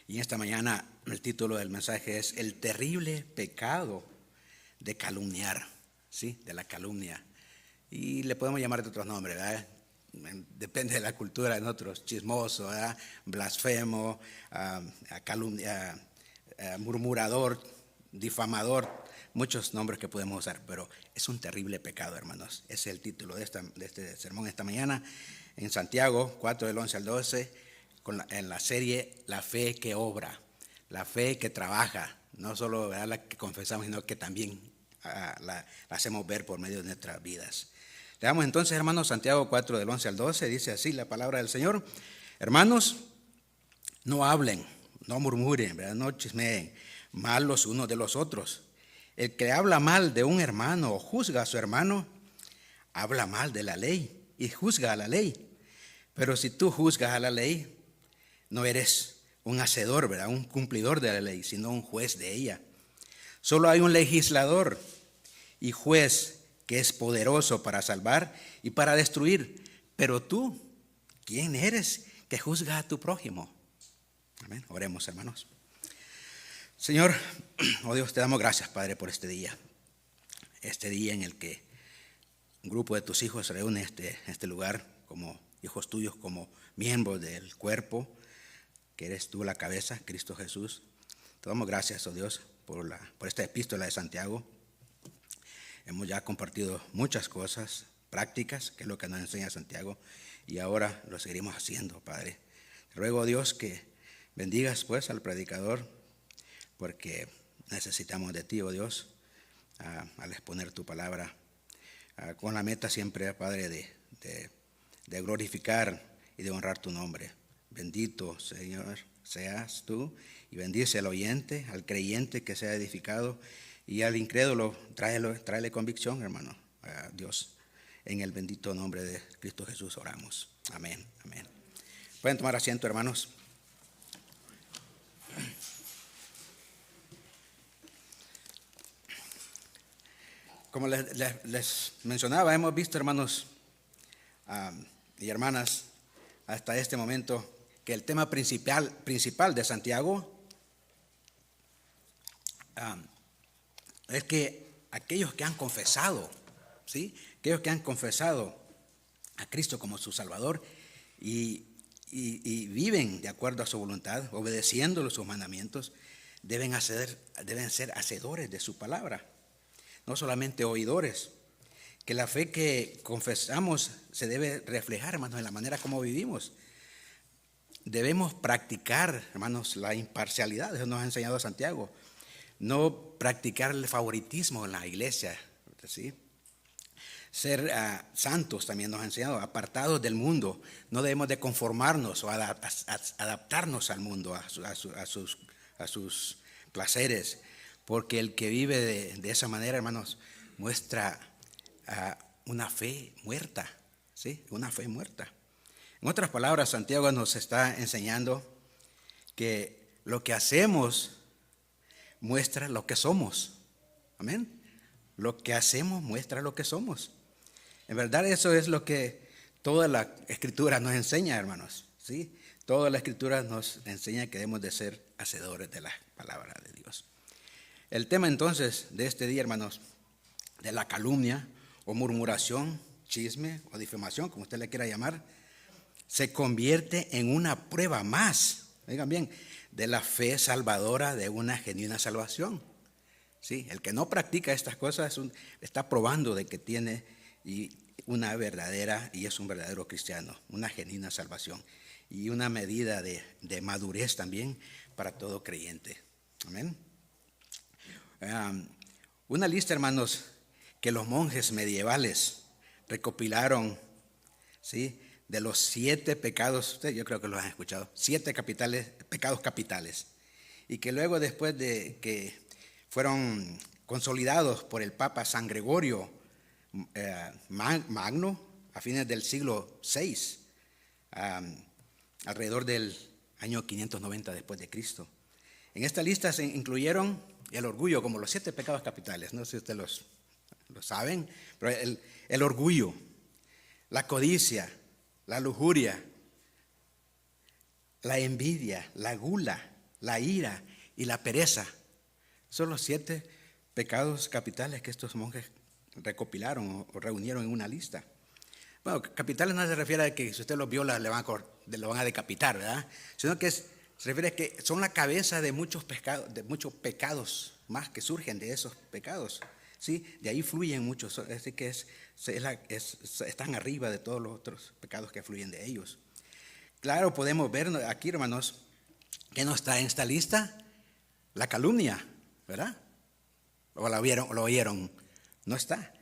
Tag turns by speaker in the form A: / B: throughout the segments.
A: Y esta mañana el título del mensaje es El terrible pecado de calumniar, ¿sí? De la calumnia. Y le podemos llamar de otros nombres, ¿verdad? Depende de la cultura de nosotros, chismoso, ¿verdad? Blasfemo, murmurador, difamador, muchos nombres que podemos usar, pero es un terrible pecado, hermanos. Ese es el título de este sermón esta mañana, en Santiago 4, del 11 al 12, en la serie La fe que obra, la fe que trabaja, no solo, ¿verdad?, la que confesamos, sino que también la hacemos ver por medio de nuestras vidas. Leamos entonces, hermanos, Santiago 4, del 11 al 12, dice así la palabra del Señor. Hermanos, no hablen, no murmuren, ¿verdad?, no chismeen mal los unos de los otros. El que habla mal de un hermano o juzga a su hermano, habla mal de la ley y juzga a la ley. Pero si tú juzgas a la ley, no eres un hacedor, ¿verdad?, un cumplidor de la ley, sino un juez de ella. Solo hay un legislador y juez que es poderoso para salvar y para destruir. Pero tú, ¿quién eres que juzga a tu prójimo? Amén. Oremos, hermanos. Señor, oh Dios, te damos gracias, Padre, por este día en el que un grupo de tus hijos se reúne en este lugar como hijos tuyos, como miembros del cuerpo, que eres tú la cabeza, Cristo Jesús. Te damos gracias, oh Dios, por esta epístola de Santiago. Hemos ya compartido muchas cosas prácticas, que es lo que nos enseña Santiago, y ahora lo seguiremos haciendo, Padre. Te ruego, Dios, que bendigas pues al predicador, porque necesitamos de ti, oh Dios, al exponer tu palabra, con la meta siempre, Padre, de glorificar y de honrar tu nombre. Bendito, Señor, seas tú, y bendice al oyente, al creyente que sea edificado, y al incrédulo tráele convicción, hermano. Dios, en el bendito nombre de Cristo Jesús oramos. Amén, amén. Pueden tomar asiento, hermanos. Como les mencionaba, hemos visto, hermanos y hermanas, hasta este momento, que el tema principal de Santiago es que aquellos que han confesado, ¿sí?, aquellos que han confesado a Cristo como su Salvador y viven de acuerdo a su voluntad, obedeciendo sus mandamientos, deben ser hacedores de su palabra, no solamente oidores. Que la fe que confesamos se debe reflejar, hermanos, en la manera como vivimos. Debemos practicar, hermanos, la imparcialidad, eso nos ha enseñado Santiago. No practicar el favoritismo en la iglesia, ¿sí? Ser santos también nos ha enseñado, apartados del mundo. No debemos de conformarnos o adaptarnos al mundo, a sus placeres, porque el que vive de esa manera, hermanos, muestra una fe muerta, ¿sí? Una fe muerta. En otras palabras, Santiago nos está enseñando que lo que hacemos muestra lo que somos. Amén. Lo que hacemos muestra lo que somos. En verdad, eso es lo que toda la Escritura nos enseña, hermanos, ¿sí? Toda la Escritura nos enseña que debemos de ser hacedores de la palabra de Dios. El tema entonces de este día, hermanos, de la calumnia o murmuración, chisme o difamación, como usted le quiera llamar, se convierte en una prueba más, oigan bien, de la fe salvadora de una genuina salvación. ¿Sí? El que no practica estas cosas está probando de que tiene una verdadera, y es un verdadero cristiano, una genuina salvación y una medida de madurez también para todo creyente. Amén. Una lista, hermanos, que los monjes medievales recopilaron, ¿sí?, de los 7 pecados, ustedes yo creo que los han escuchado, 7 pecados capitales, y que luego, después de que fueron consolidados por el Papa San Gregorio Magno a fines del siglo VI, alrededor del año 590 después de Cristo. En esta lista se incluyeron el orgullo como los 7 pecados capitales. No sé si ustedes lo saben, pero el orgullo, la codicia, la lujuria, la envidia, la gula, la ira y la pereza. Son los 7 pecados capitales que estos monjes recopilaron o reunieron en una lista. Bueno, capitales no se refiere a que si usted los viola lo van a decapitar, ¿verdad? Sino que se refiere a que son la cabeza de muchos pecados más que surgen de esos pecados. ¿Sí? De ahí fluyen muchos, así que están arriba de todos los otros pecados que fluyen de ellos. Claro, podemos ver aquí, hermanos, que no está en esta lista la calumnia, ¿verdad? ¿O lo oyeron? No está.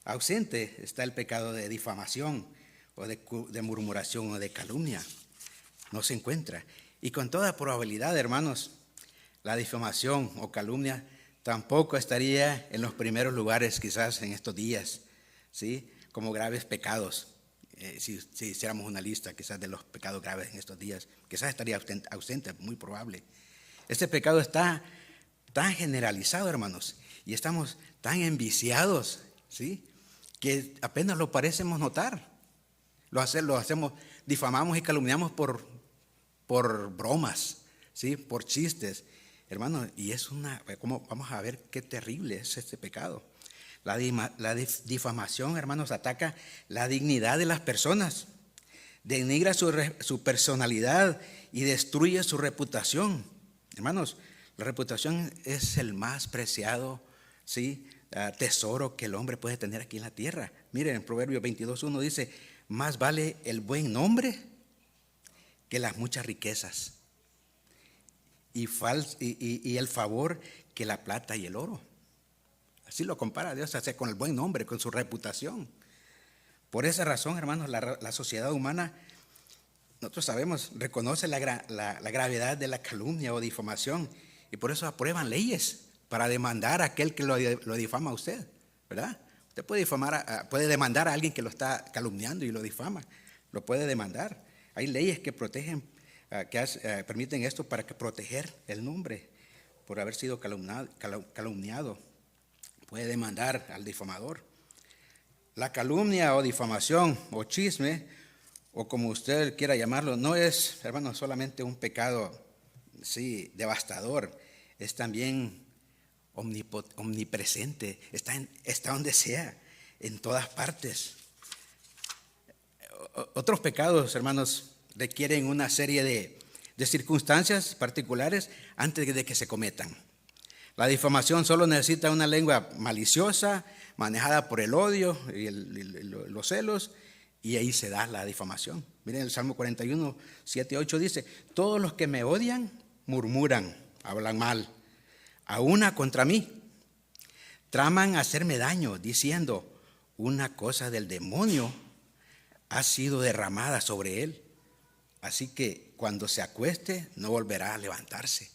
A: Ausente está el pecado de difamación o de murmuración o de calumnia. No se encuentra. Y con toda probabilidad, hermanos, la difamación o calumnia tampoco estaría en los primeros lugares quizás en estos días, ¿sí? Como graves pecados. Si hiciéramos una lista quizás de los pecados graves en estos días, quizás estaría ausente, muy probable. Este pecado está tan generalizado, hermanos, y estamos tan enviciados, ¿sí? Que apenas lo parecemos notar. Lo hacemos, difamamos y calumniamos por bromas, ¿sí? Por chistes. Hermanos, y vamos a ver qué terrible es este pecado. La difamación, hermanos, ataca la dignidad de las personas, denigra su personalidad y destruye su reputación. Hermanos, la reputación es el más preciado, ¿sí? Tesoro que el hombre puede tener aquí en la tierra. Miren, en Proverbios 22:1 dice, más vale el buen nombre que las muchas riquezas y el favor que la plata y el oro. Así lo compara Dios, con el buen nombre, con su reputación. Por esa razón, hermanos, la sociedad humana, nosotros sabemos, reconoce la gravedad de la calumnia o difamación y por eso aprueban leyes para demandar a aquel que lo difama a usted, ¿verdad? Usted puede demandar a alguien que lo está calumniando y lo difama, lo puede demandar. Hay leyes que protegen, permiten esto para proteger el nombre por haber sido calumniado. Puede demandar al difamador. La calumnia o difamación o chisme, o como usted quiera llamarlo, no es, hermano, solamente un pecado, sí, devastador, es también omnipresente, está donde sea, en todas partes. Otros pecados, hermanos, requieren una serie de circunstancias particulares antes de que se cometan. La difamación solo necesita una lengua maliciosa, manejada por el odio y los celos, y ahí se da la difamación. Miren el Salmo 41, 7, 8 dice, todos los que me odian murmuran, hablan mal, a una contra mí. Traman hacerme daño, diciendo, una cosa del demonio ha sido derramada sobre él. Así que cuando se acueste no volverá a levantarse.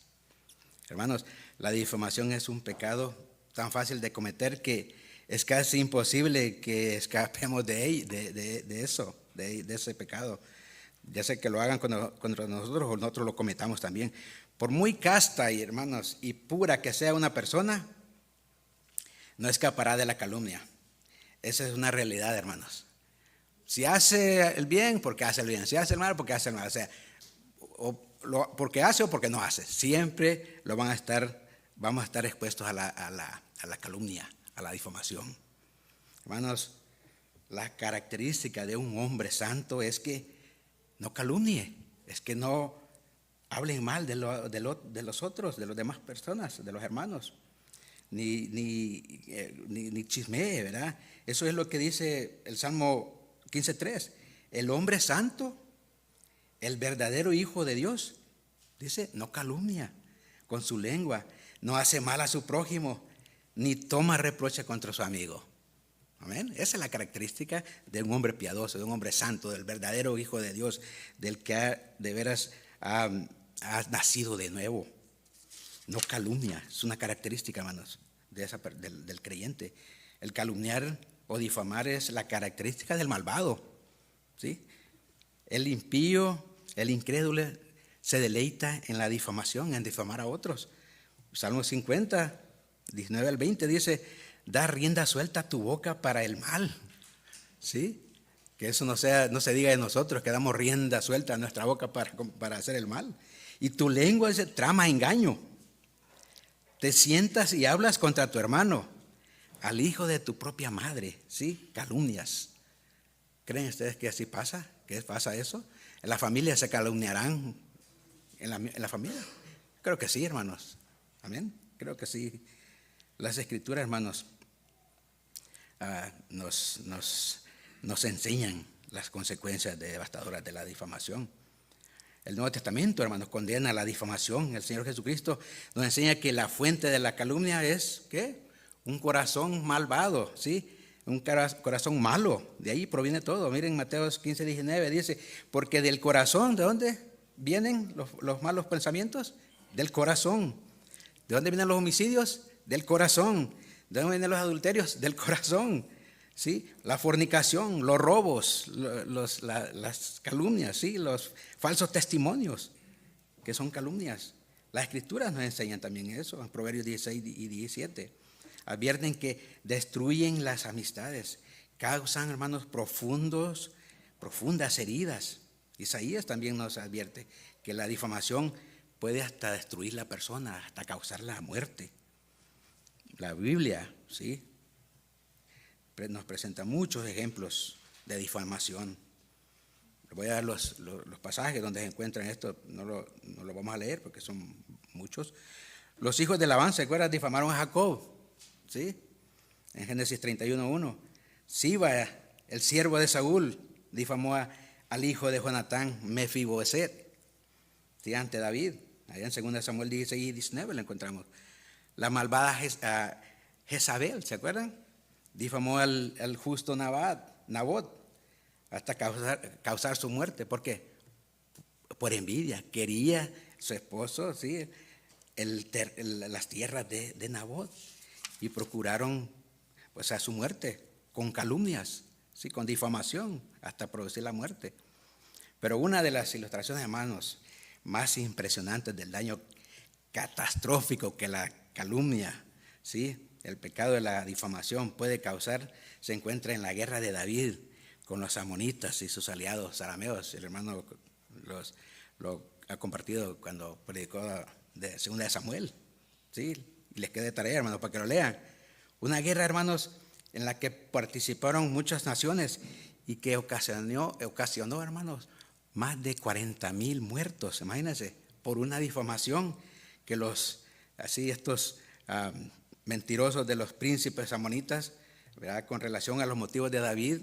A: Hermanos, la difamación es un pecado tan fácil de cometer que es casi imposible que escapemos de ese pecado. Ya sea que lo hagan contra nosotros o nosotros lo cometamos también. Por muy casta, y hermanos, y pura que sea una persona, no escapará de la calumnia. Esa es una realidad, hermanos. Si hace el bien, porque hace el bien. Si hace el mal, porque hace el mal. O sea, porque hace o porque no hace. Siempre vamos a estar expuestos a la calumnia, a la difamación. Hermanos, la característica de un hombre santo es que no calumnie, es que no hablen mal de los otros, de las demás personas, de los hermanos, ni chismee, ¿verdad? Eso es lo que dice el Salmo 15:3. El hombre santo, el verdadero hijo de Dios, dice, no calumnia con su lengua, no hace mal a su prójimo, ni toma reproche contra su amigo. Amén. Esa es la característica de un hombre piadoso, de un hombre santo, del verdadero hijo de Dios, del que de veras ha nacido de nuevo. No calumnia, es una característica, hermanos, del creyente. El calumniar o difamar es la característica del malvado, ¿sí? El impío, el incrédulo, se deleita en la difamación, en difamar a otros. Salmo 50, 19 al 20 dice, da rienda suelta a tu boca para el mal, ¿sí? Que eso no se diga de nosotros, que damos rienda suelta a nuestra boca para hacer el mal. Y tu lengua trama engaño. Te sientas y hablas contra tu hermano, al hijo de tu propia madre, ¿sí? Calumnias. ¿Creen ustedes que así pasa? ¿Qué pasa eso? ¿En la familia se calumniarán? ¿En la familia? Creo que sí, hermanos. Amén. Creo que sí. Las Escrituras, hermanos, nos enseñan las consecuencias devastadoras de la difamación. El Nuevo Testamento, hermanos, condena la difamación. El Señor Jesucristo nos enseña que la fuente de la calumnia es, ¿qué? Un corazón malvado, ¿sí? Un corazón malo. De ahí proviene todo. Miren Mateo 15:19 dice, porque del corazón, ¿de dónde vienen los malos pensamientos? Del corazón. ¿De dónde vienen los homicidios? Del corazón. ¿De dónde vienen los adulterios? Del corazón. ¿Sí? La fornicación, los robos, las calumnias, ¿sí? Los falsos testimonios, que son calumnias. Las Escrituras nos enseñan también eso, en Proverbios 16 y 17. Advierten que destruyen las amistades, causan, hermanos, profundas heridas. Isaías también nos advierte que la difamación puede hasta destruir la persona, hasta causar la muerte. La Biblia, ¿sí?, nos presenta muchos ejemplos de difamación. Les voy a dar los pasajes donde se encuentran esto, no lo vamos a leer porque son muchos. Los hijos de Labán, ¿se acuerdan? Difamaron a Jacob, ¿sí? En Génesis 31:1. Siba, el siervo de Saúl, difamó al hijo de Jonatán, Mefiboset, ¿sí? Ante David. Allá en 2 Samuel 16 y 19 lo encontramos. La malvada Jezabel, ¿se acuerdan? Difamó al justo Nabot, hasta causar su muerte. ¿Por qué? Por envidia. Quería su esposo, ¿sí?, las tierras de Nabot, y procuraron, pues, a su muerte con calumnias, ¿sí?, con difamación, hasta producir la muerte. Pero una de las ilustraciones, hermanos, más impresionantes del daño catastrófico que la calumnia, ¿sí?, el pecado de la difamación puede causar, se encuentra en la guerra de David con los amonitas y sus aliados arameos. El hermano lo ha compartido cuando predicó de 2 Samuel, ¿sí? Y les quede tarea, hermanos, para que lo lean. Una guerra, hermanos, en la que participaron muchas naciones y que ocasionó, hermanos, más de 40,000 muertos. Imagínense, por una difamación que estos mentirosos de los príncipes amonitas, ¿verdad?, con relación a los motivos de David,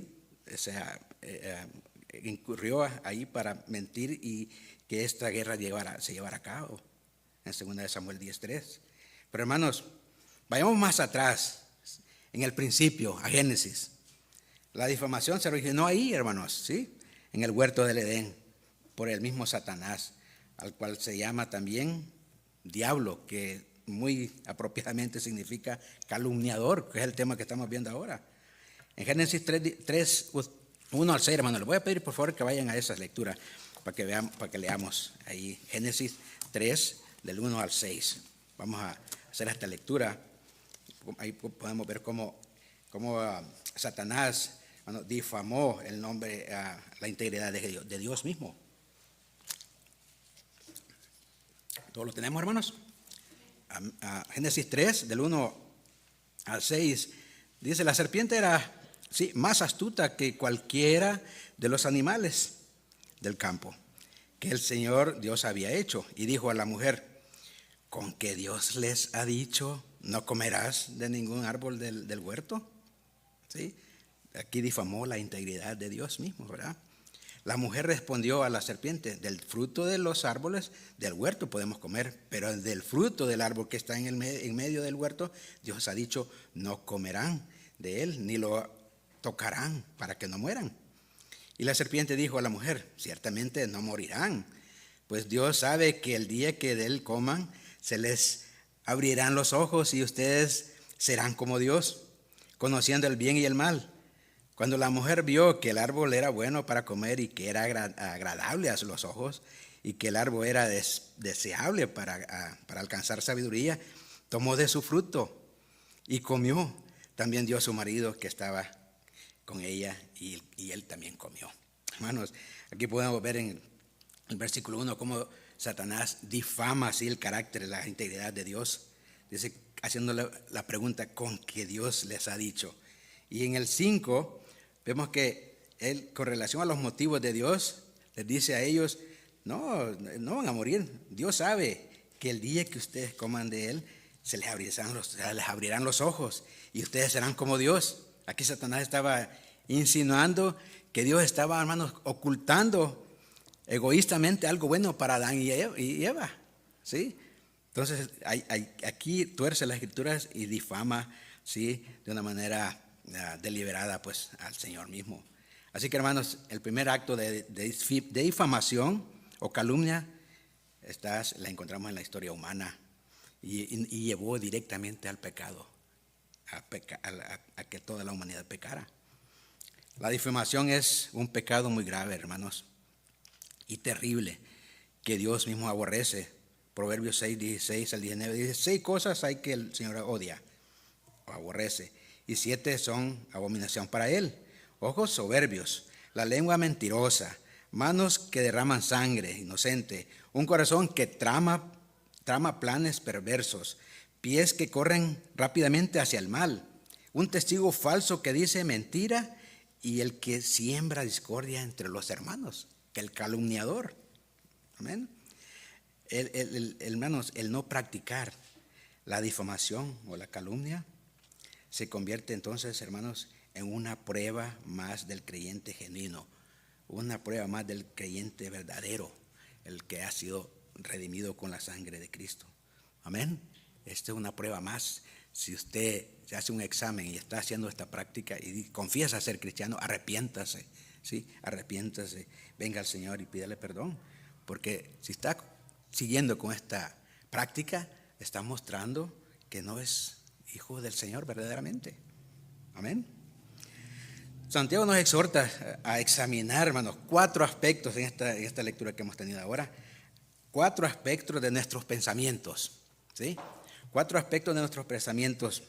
A: incurrió ahí para mentir y que esta guerra se llevara a cabo, en 2 Samuel 10:3. Pero, hermanos, vayamos más atrás, en el principio, a Génesis. La difamación se originó ahí, hermanos, ¿sí?, en el huerto del Edén, por el mismo Satanás, al cual se llama también diablo, que muy apropiadamente significa calumniador, que es el tema que estamos viendo ahora. En Génesis 3, 1 al 6, hermanos, les voy a pedir por favor que vayan a esa lectura para que leamos ahí. Génesis 3, del 1 al 6. Vamos a hacer esta lectura. Ahí podemos ver cómo Satanás, hermanos, difamó el nombre, la integridad de Dios mismo. ¿Todos lo tenemos, hermanos? Génesis 3, del 1 al 6, dice: la serpiente era, sí, más astuta que cualquiera de los animales del campo que el Señor Dios había hecho, y dijo a la mujer: ¿con qué Dios les ha dicho, no comerás de ningún árbol del huerto? ¿Sí? Aquí difamó la integridad de Dios mismo, ¿verdad? La mujer respondió a la serpiente: del fruto de los árboles del huerto podemos comer, pero del fruto del árbol que está en medio del huerto, Dios ha dicho, no comerán de él, ni lo tocarán, para que no mueran. Y la serpiente dijo a la mujer: ciertamente no morirán, pues Dios sabe que el día que de él coman, se les abrirán los ojos y ustedes serán como Dios, conociendo el bien y el mal. Cuando la mujer vio que el árbol era bueno para comer y que era agradable a los ojos y que el árbol era deseable para alcanzar sabiduría, tomó de su fruto y comió. También dio a su marido que estaba con ella y él también comió. Hermanos, aquí podemos ver en el versículo 1 cómo Satanás difama así el carácter y la integridad de Dios. Dice, haciéndole la pregunta con que Dios les ha dicho. Y en el 5 vemos que él, con relación a los motivos de Dios, les dice a ellos, no van a morir. Dios sabe que el día que ustedes coman de él, se les abrirán los ojos y ustedes serán como Dios. Aquí Satanás estaba insinuando que Dios estaba, hermanos, ocultando egoístamente algo bueno para Adán y Eva, ¿sí? Entonces, aquí tuerce las escrituras y difama, ¿sí?, de una manera deliberada, pues, al Señor mismo. Así que, hermanos, el primer acto de difamación o calumnia la encontramos en la historia humana y llevó directamente al pecado, a que toda la humanidad pecara. La difamación es un pecado muy grave, hermanos, y terrible, que Dios mismo aborrece. Proverbios 6, 16 al 19 dice, 6 cosas hay que el Señor odia o aborrece, y 7 son abominación para él: ojos soberbios, la lengua mentirosa, manos que derraman sangre inocente, un corazón que trama planes perversos, pies que corren rápidamente hacia el mal, un testigo falso que dice mentira, y el que siembra discordia entre los hermanos, que el calumniador. Amén. Hermanos, el no practicar la difamación o la calumnia se convierte entonces, hermanos, en una prueba más del creyente genuino, una prueba más del creyente verdadero, el que ha sido redimido con la sangre de Cristo. Amén. Esta es una prueba más. Si usted se hace un examen y está haciendo esta práctica y confiesa ser cristiano, arrepiéntase, ¿sí? Arrepiéntase, venga al Señor y pídale perdón, porque si está siguiendo con esta práctica, está mostrando que no es hijo del Señor verdaderamente. Amén. Santiago nos exhorta a examinar, hermanos, 4 aspectos en esta lectura que hemos tenido ahora, 4 aspectos de nuestros pensamientos, ¿sí? 4 aspectos de nuestros pensamientos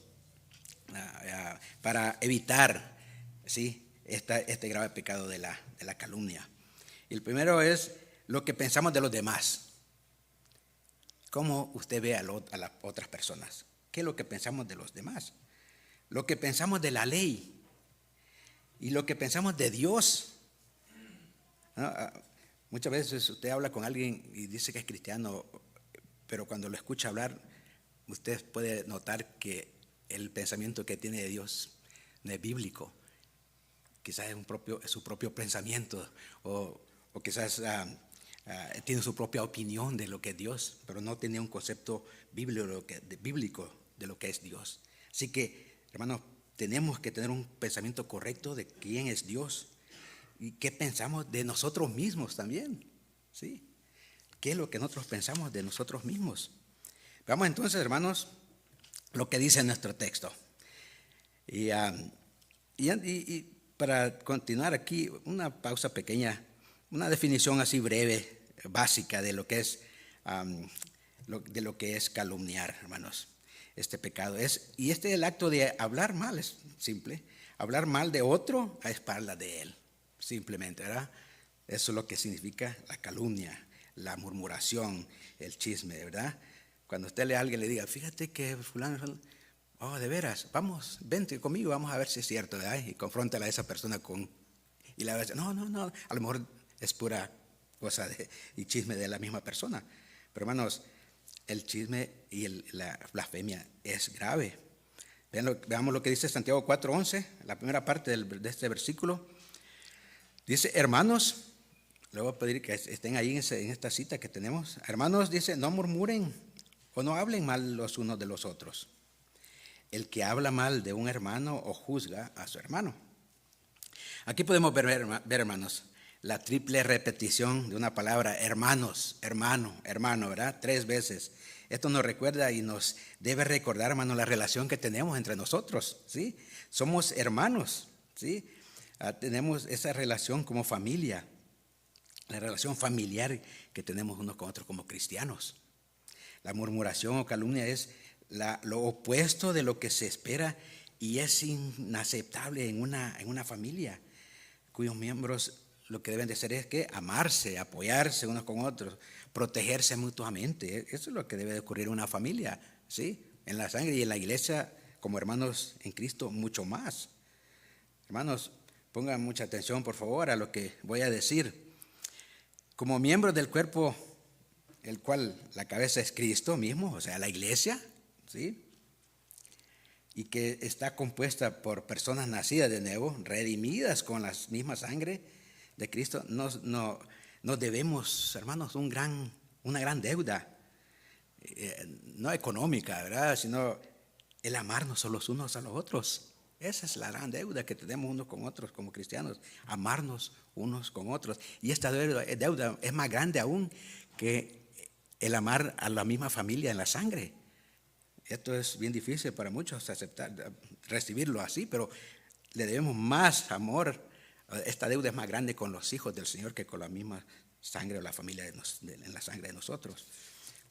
A: para evitar, ¿sí?, este grave pecado de la calumnia. Y el primero es lo que pensamos de los demás. ¿Cómo usted ve a las otras personas? ¿Qué es lo que pensamos de los demás? Lo que pensamos de la ley y lo que pensamos de Dios. ¿No? Muchas veces usted habla con alguien y dice que es cristiano, pero cuando lo escucha hablar, usted puede notar que el pensamiento que tiene de Dios no es bíblico. Quizás es su propio pensamiento o quizás tiene su propia opinión de lo que es Dios, pero no tiene un concepto bíblico de lo que es Dios. Así que, hermanos, tenemos que tener un pensamiento correcto de quién es Dios y qué pensamos de nosotros mismos también, ¿sí? ¿Qué es lo que nosotros pensamos de nosotros mismos? Veamos entonces, hermanos, lo que dice nuestro texto. Y para continuar aquí, una pausa pequeña, una definición así breve, básica de lo que es calumniar, hermanos. Este pecado es el acto de hablar mal, es simple, hablar mal de otro a espaldas de él, simplemente, ¿verdad? Eso es lo que significa la calumnia, la murmuración, el chisme, ¿verdad? Cuando usted a alguien le diga, fíjate que fulano, oh, de veras, vamos, vente conmigo, vamos a ver si es cierto, ¿verdad? Y confróntala a esa persona y la verdad, no, a lo mejor es pura cosa y chisme de la misma persona. Pero hermanos, el chisme y la blasfemia es grave. Veamos lo que dice Santiago 4:11, la primera parte de este versículo. Dice, hermanos, le voy a pedir que estén ahí en esta cita que tenemos. Hermanos, dice, no murmuren o no hablen mal los unos de los otros. El que habla mal de un hermano o juzga a su hermano. Aquí podemos ver, hermanos, la triple repetición de una palabra, hermanos, hermano, ¿verdad? 3 veces. Esto nos recuerda y nos debe recordar, hermanos, la relación que tenemos entre nosotros, ¿sí? Somos hermanos, ¿sí? Tenemos esa relación como familia, la relación familiar que tenemos unos con otros como cristianos. La murmuración o calumnia es lo opuesto de lo que se espera y es inaceptable en una familia cuyos miembros lo que deben de hacer es que amarse, apoyarse unos con otros, protegerse mutuamente. Eso es lo que debe de ocurrir en una familia, ¿sí? En la sangre y en la iglesia, como hermanos en Cristo, mucho más. Hermanos, pongan mucha atención, por favor, a lo que voy a decir. Como miembros del cuerpo, el cual la cabeza es Cristo mismo, o sea, la iglesia, ¿sí? Y que está compuesta por personas nacidas de nuevo, redimidas con la misma sangre de Cristo, nos debemos, hermanos, una gran deuda, no económica, ¿verdad?, sino el amarnos los unos a los otros. Esa es la gran deuda que tenemos unos con otros como cristianos, amarnos unos con otros. Y esta deuda es más grande aún que el amar a la misma familia en la sangre. Esto es bien difícil para muchos aceptar, recibirlo así, pero le debemos más amor. Esta deuda es más grande con los hijos del Señor que con la misma sangre o la familia en la sangre de nosotros.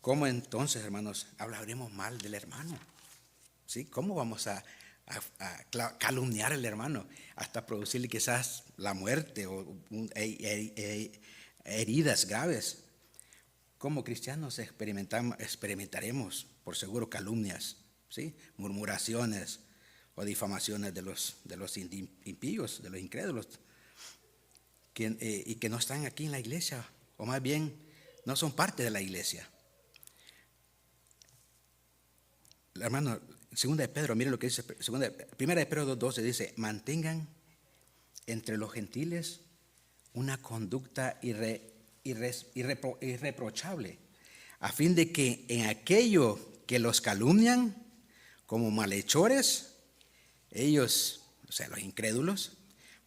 A: ¿Cómo entonces, hermanos, hablaremos mal del hermano? ¿Sí? ¿Cómo vamos a calumniar al hermano hasta producirle quizás la muerte o heridas graves? Como cristianos experimentaremos, por seguro, calumnias, ¿sí?, murmuraciones o difamaciones de los impíos, de los incrédulos, y que no están aquí en la iglesia, o más bien no son parte de la iglesia. Hermano, segunda de Pedro, mire lo que dice, primera de Pedro 2:12 dice: mantengan entre los gentiles una conducta irreprochable, a fin de que en aquello que los calumnian como malhechores, ellos, o sea, los incrédulos,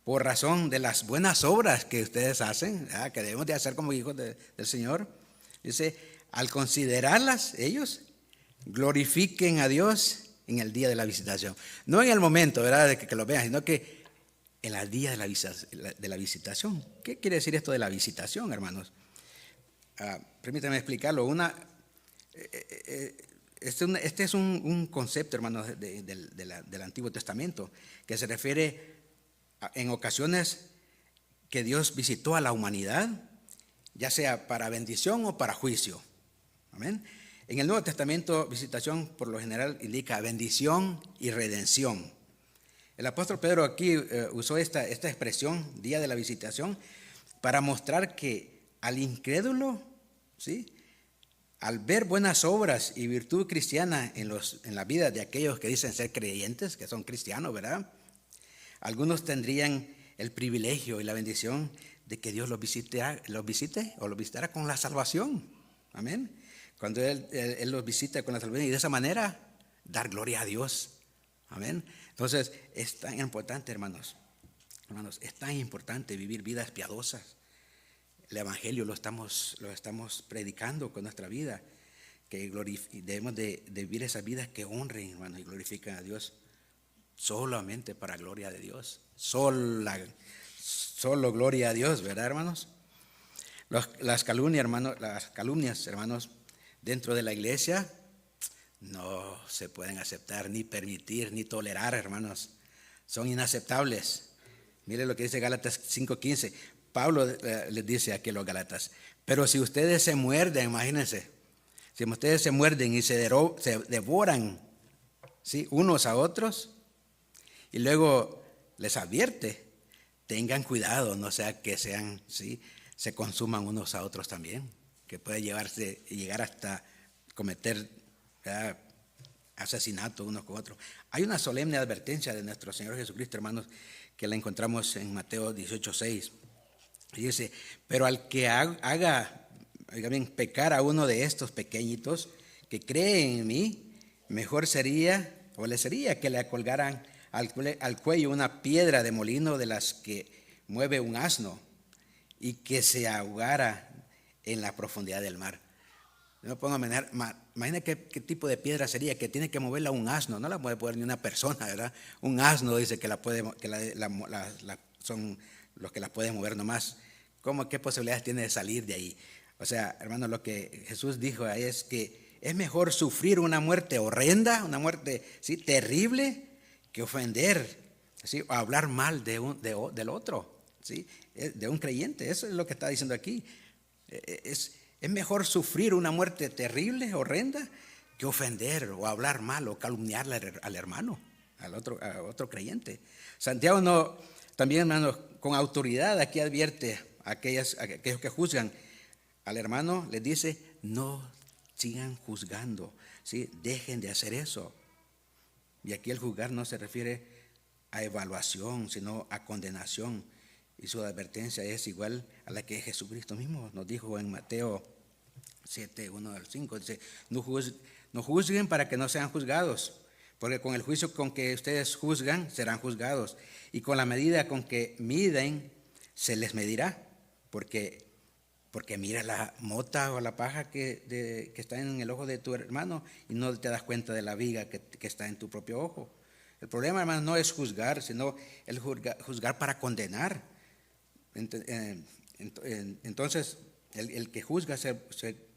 A: por razón de las buenas obras que ustedes hacen, ¿verdad?, que debemos de hacer como hijos del Señor, dice, al considerarlas, ellos glorifiquen a Dios en el día de la visitación. No en el momento, ¿verdad?, de que lo vean, sino que en el día de la visitación. ¿Qué quiere decir esto de la visitación, hermanos? Permítanme explicarlo. Este es un concepto, hermanos, del Antiguo Testamento, que se refiere en ocasiones que Dios visitó a la humanidad, ya sea para bendición o para juicio. Amén. En el Nuevo Testamento, visitación por lo general indica bendición y redención. El apóstol Pedro aquí usó esta expresión, día de la visitación, para mostrar que al incrédulo, ¿sí?, al ver buenas obras y virtud cristiana en la vida de aquellos que dicen ser creyentes, que son cristianos, ¿verdad?, algunos tendrían el privilegio y la bendición de que Dios los visite o los visitará con la salvación. Amén. Cuando Él los visita con la salvación y de esa manera dar gloria a Dios. Amén. Entonces es tan importante, hermanos, es tan importante vivir vidas piadosas. El Evangelio lo estamos predicando con nuestra vida, que debemos de vivir esas vidas que honren, hermanos, y glorifican a Dios solamente para gloria de Dios. Solo gloria a Dios, ¿verdad, hermanos? Las calumnias, hermanos, dentro de la iglesia no se pueden aceptar, ni permitir, ni tolerar, hermanos. Son inaceptables. Mire lo que dice Gálatas 5:15. Pablo les dice aquí a los Gálatas: pero si ustedes se muerden, imagínense, si ustedes se muerden y se devoran, ¿sí?, unos a otros, y luego les advierte: tengan cuidado, no sea que ¿sí?, se consuman unos a otros también, que puede llegar hasta cometer, ¿verdad?, asesinato unos con otros. Hay una solemne advertencia de nuestro Señor Jesucristo, hermanos, que la encontramos en Mateo 18:6. Y dice: pero al que haga bien, pecar a uno de estos pequeñitos que creen en mí, mejor sería que le colgaran al cuello una piedra de molino de las que mueve un asno, y que se ahogara en la profundidad del mar. No pongo a imaginar, imagina qué tipo de piedra sería, que tiene que moverla un asno, no la puede poner ni una persona, ¿verdad? Un asno dice que son los que la pueden mover nomás. ¿Qué posibilidades tiene de salir de ahí? O sea, hermano, lo que Jesús dijo ahí es que es mejor sufrir una muerte horrenda, una muerte, ¿sí?, terrible, que ofender, ¿sí?, o hablar mal del otro, ¿sí? De un creyente. Eso es lo que está diciendo aquí. Es mejor sufrir una muerte terrible, horrenda, que ofender o hablar mal o calumniar al hermano, a otro creyente. Santiago también, hermanos, con autoridad aquí advierte a aquellos que juzgan al hermano, les dice, no sigan juzgando, ¿sí? Dejen de hacer eso. Y aquí el juzgar no se refiere a evaluación, sino a condenación. Y su advertencia es igual a la que Jesucristo mismo nos dijo en Mateo 7, 1 al 5. Dice, no juzguen para que no sean juzgados, porque con el juicio con que ustedes juzgan, serán juzgados. Y con la medida con que miden, se les medirá. Porque mira la mota o la paja que está en el ojo de tu hermano y no te das cuenta de la viga que está en tu propio ojo. El problema, hermano, no es juzgar, sino el juzgar para condenar. Entonces, el que juzga se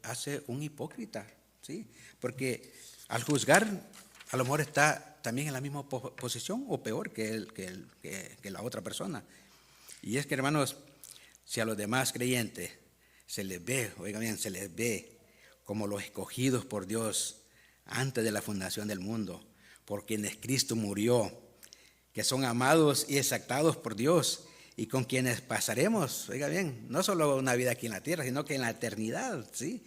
A: hace un hipócrita, ¿sí? Porque al juzgar, a lo mejor está también en la misma posición o peor que la otra persona. Y es que, hermanos, si a los demás creyentes se les ve, oigan bien, se les ve como los escogidos por Dios antes de la fundación del mundo, por quienes Cristo murió, que son amados y exaltados por Dios y con quienes pasaremos, oiga bien, no solo una vida aquí en la tierra, sino que en la eternidad, ¿sí?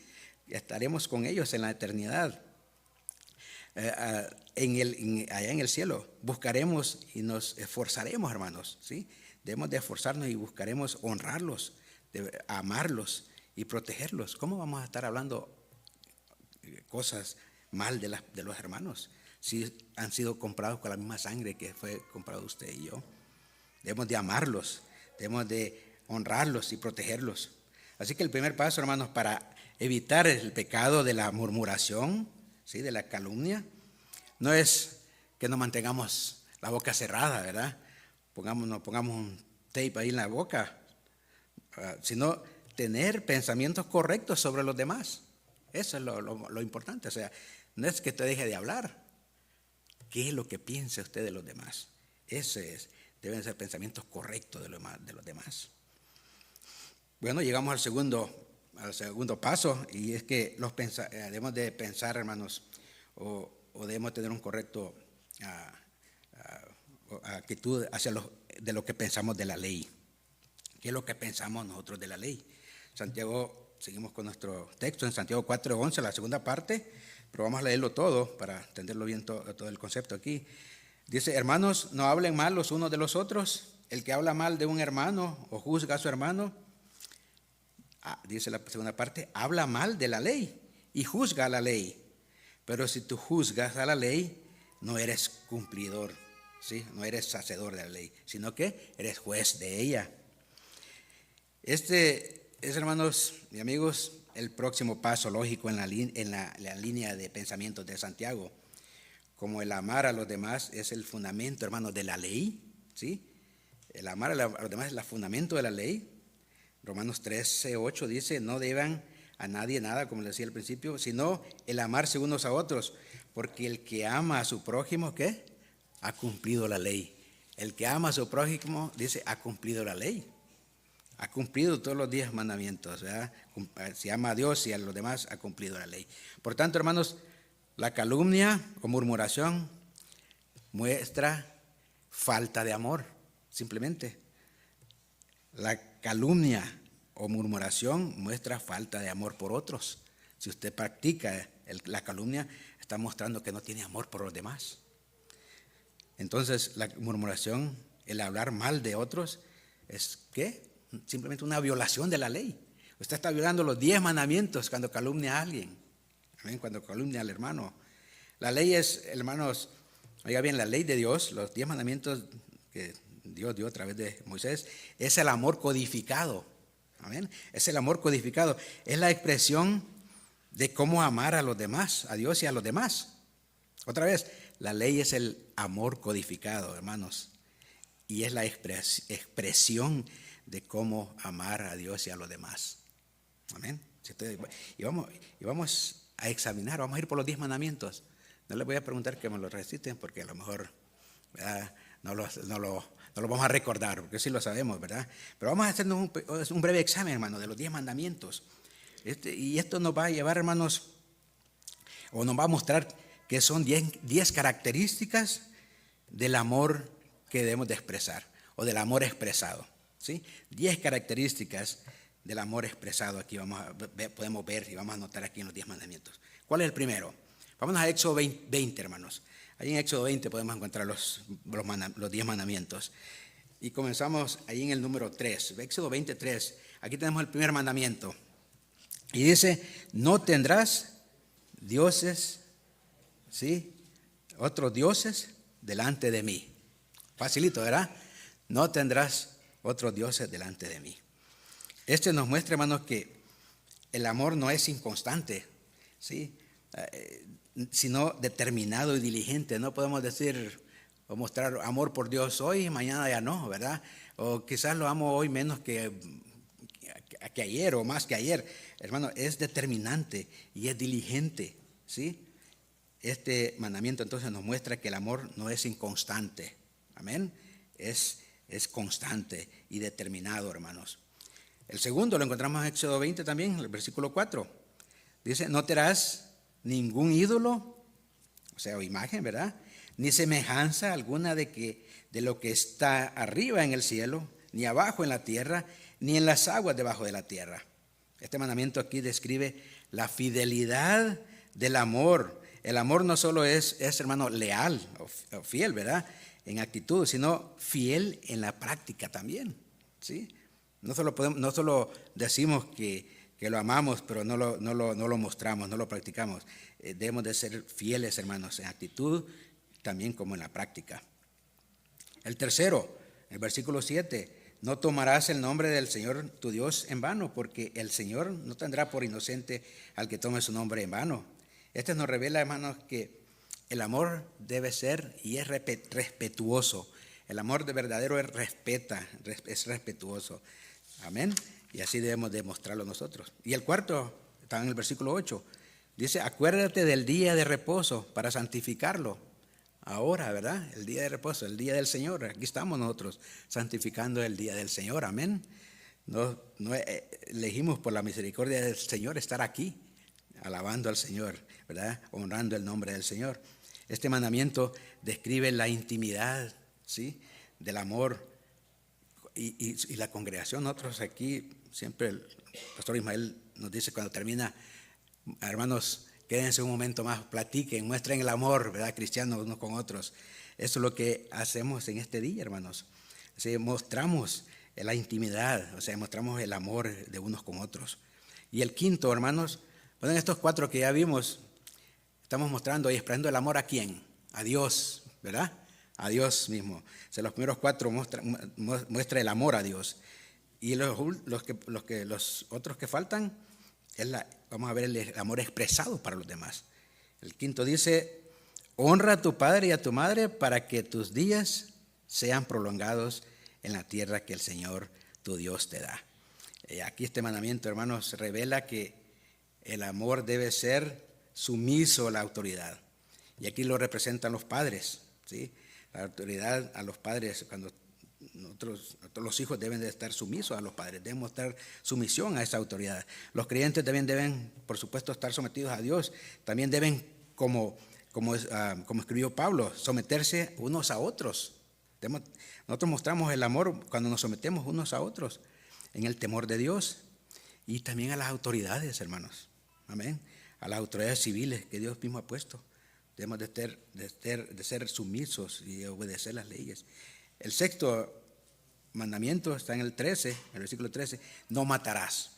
A: Estaremos con ellos en la eternidad. Allá en el cielo buscaremos y nos esforzaremos, hermanos, ¿sí? Debemos de esforzarnos y buscaremos honrarlos, amarlos y protegerlos. ¿Cómo vamos a estar hablando cosas mal de los hermanos si han sido comprados con la misma sangre que fue comprado usted y yo? Debemos de amarlos, debemos de honrarlos y protegerlos. Así que el primer paso, hermanos, para evitar el pecado de la murmuración, ¿sí? De la calumnia, no es que nos mantengamos la boca cerrada, ¿verdad? Pongamos un tape ahí en la boca, sino tener pensamientos correctos sobre los demás. Eso es lo importante. O sea, no es que te deje de hablar. ¿Qué es lo que piensa usted de los demás? Deben ser pensamientos correctos de los demás. Bueno, llegamos al segundo paso, y es que debemos de pensar, hermanos, o debemos tener un correcto actitud de lo que pensamos de la ley. ¿Qué es lo que pensamos nosotros de la ley? Seguimos con nuestro texto en Santiago 4:11, la segunda parte, pero vamos a leerlo todo para entenderlo bien todo el concepto aquí. Dice, hermanos, no hablen mal los unos de los otros. El que habla mal de un hermano o juzga a su hermano, dice la segunda parte, habla mal de la ley y juzga a la ley. Pero si tú juzgas a la ley, no eres cumplidor, ¿sí? No eres hacedor de la ley, sino que eres juez de ella. Este es, hermanos y amigos, el próximo paso lógico en la línea de pensamientos de Santiago. Como el amar a los demás es el fundamento, hermanos, de la ley, ¿sí? El amar a los demás es el fundamento de la ley. Romanos 13:8 dice, no deban a nadie nada, como les decía al principio, sino el amarse unos a otros, porque el que ama a su prójimo, ¿qué? Ha cumplido la ley. El que ama a su prójimo, dice, ha cumplido la ley. Ha cumplido todos los 10 mandamientos, ¿verdad? Si ama a Dios y a los demás, ha cumplido la ley. Por tanto, hermanos, la calumnia o murmuración muestra falta de amor, simplemente. La calumnia o murmuración muestra falta de amor por otros. Si usted practica la calumnia, está mostrando que no tiene amor por los demás. Entonces, la murmuración, el hablar mal de otros, es ¿qué? Simplemente una violación de la ley. Usted está violando los 10 mandamientos cuando calumnia a alguien. ¿Amén? Cuando calumnia al hermano. La ley es, hermanos, oiga bien, la ley de Dios, los 10 mandamientos que Dios dio a través de Moisés, es el amor codificado. Amén. Es el amor codificado. Es la expresión de cómo amar a los demás, a Dios y a los demás. Otra vez, la ley es el amor codificado, hermanos. Y es la expresión de cómo amar a Dios y a los demás. Amén. Y vamos a examinar, vamos a ir por los 10 mandamientos. No les voy a preguntar que me los reciten porque a lo mejor no lo vamos a recordar, porque sí lo sabemos, ¿verdad? Pero vamos a hacernos un breve examen, hermanos, de los 10 mandamientos. Y esto nos va a llevar, hermanos, o nos va a mostrar que son 10 características del amor que debemos de expresar, o del amor expresado, ¿sí? 10 características del amor expresado aquí podemos ver y vamos a notar aquí en los 10 mandamientos. ¿Cuál es el primero? Vámonos a Éxodo 20, hermanos. Ahí en Éxodo 20 podemos encontrar los 10 mandamientos. Y comenzamos ahí en el número 3, Éxodo 23. Aquí tenemos el primer mandamiento. Y dice, no tendrás dioses, ¿sí? Otros dioses delante de mí. Facilito, ¿verdad? No tendrás otros dioses delante de mí. Este nos muestra, hermanos, que el amor no es inconstante, ¿sí? Sino determinado y diligente. No podemos decir o mostrar amor por Dios hoy y mañana ya no, ¿verdad? O quizás lo amo hoy menos que ayer o más que ayer. Hermano, es determinante y es diligente, ¿sí? Este mandamiento entonces nos muestra que el amor no es inconstante, amén, es constante y determinado, hermanos. El segundo lo encontramos en Éxodo 20 también, el versículo 4. Dice, no te harás ningún ídolo, o sea, o imagen, ¿verdad? Ni semejanza alguna de lo que está arriba en el cielo, ni abajo en la tierra, ni en las aguas debajo de la tierra. Este mandamiento aquí describe la fidelidad del amor. El amor no solo es hermano, leal o fiel, ¿verdad? En actitud, sino fiel en la práctica también, ¿sí? No solo decimos que lo amamos, pero no lo mostramos, no lo practicamos. Debemos de ser fieles, hermanos, en actitud, también como en la práctica. El tercero, el versículo 7, no tomarás el nombre del Señor tu Dios en vano, porque el Señor no tendrá por inocente al que tome su nombre en vano. Este nos revela, hermanos, que el amor debe ser y es respetuoso. El amor de verdadero es respetuoso. Amén. Y así debemos demostrarlo nosotros. Y el cuarto, está en el versículo 8, dice, acuérdate del día de reposo para santificarlo. Ahora, ¿verdad? El día de reposo, el día del Señor. Aquí estamos nosotros santificando el día del Señor. Amén. No elegimos por la misericordia del Señor estar aquí, alabando al Señor, ¿verdad? Honrando el nombre del Señor. Este mandamiento describe la intimidad, ¿sí? Del amor y la congregación. Nosotros aquí, siempre el pastor Ismael nos dice cuando termina, hermanos, quédense un momento más, platiquen, muestren el amor, ¿verdad? Cristianos unos con otros. Eso es lo que hacemos en este día, hermanos. Así mostramos la intimidad, o sea, mostramos el amor de unos con otros. Y el quinto, hermanos, bueno, en estos 4 que ya vimos, estamos mostrando y expresando el amor a quién, a Dios, ¿verdad? A Dios mismo. O sea, los primeros 4 muestra el amor a Dios. Y los otros que faltan, vamos a ver el amor expresado para los demás. El quinto dice, honra a tu padre y a tu madre para que tus días sean prolongados en la tierra que el Señor tu Dios te da. Aquí este mandamiento, hermanos, revela que el amor debe ser sumiso a la autoridad. Y aquí lo representan los padres, ¿sí? La autoridad a los padres, cuando todos los hijos deben de estar sumisos a los padres, deben mostrar sumisión a esa autoridad. Los creyentes también deben, por supuesto, estar sometidos a Dios. También deben, como escribió Pablo, someterse unos a otros. Nosotros mostramos el amor cuando nos sometemos unos a otros en el temor de Dios y también a las autoridades, hermanos. Amén. A las autoridades civiles que Dios mismo ha puesto. Debemos de ser sumisos y obedecer las leyes. El sexto mandamiento está en el 13, en el versículo 13, no matarás.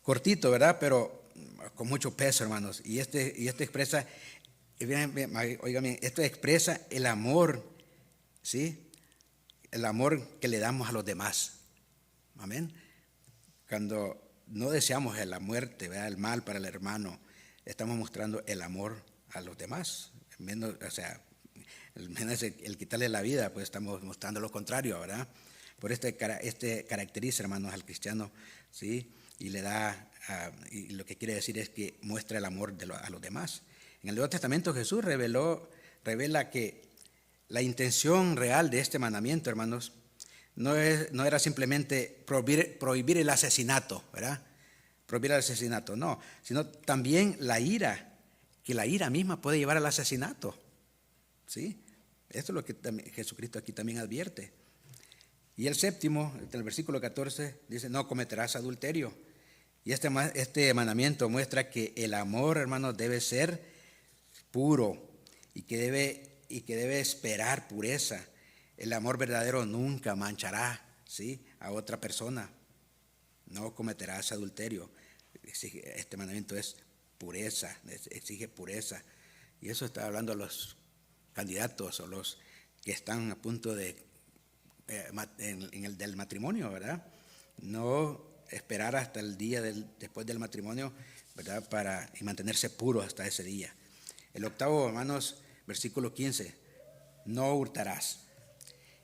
A: Cortito, ¿verdad? Pero con mucho peso, hermanos. Y este expresa, oigan bien, esto expresa el amor, ¿sí? El amor que le damos a los demás. Amén. Cuando no deseamos la muerte, ¿verdad? El mal para el hermano, estamos mostrando el amor a los demás. O sea, el quitarle la vida, pues estamos mostrando lo contrario, ¿verdad? Por este caracteriza, hermanos, al cristiano, ¿sí? Y le da, y lo que quiere decir es que muestra el amor a los demás. En el Nuevo Testamento Jesús revela que la intención real de este mandamiento, hermanos, no era simplemente prohibir el asesinato, ¿verdad? Prohibir el asesinato, no, sino también la ira, que la ira misma puede llevar al asesinato, ¿sí? Esto es lo que Jesucristo aquí también advierte. Y el séptimo, el versículo 14, dice, no cometerás adulterio. Y este mandamiento muestra que el amor, hermanos, debe ser puro y que debe esperar pureza. El amor verdadero nunca manchará, ¿sí?, a otra persona. No cometerás adulterio. Este mandamiento es pureza, exige pureza. Y eso está hablando a los candidatos o los que están a punto de en el del matrimonio, ¿verdad? No esperar hasta el día después del matrimonio, ¿verdad? Y mantenerse puro hasta ese día. El octavo, hermanos, versículo 15, no hurtarás.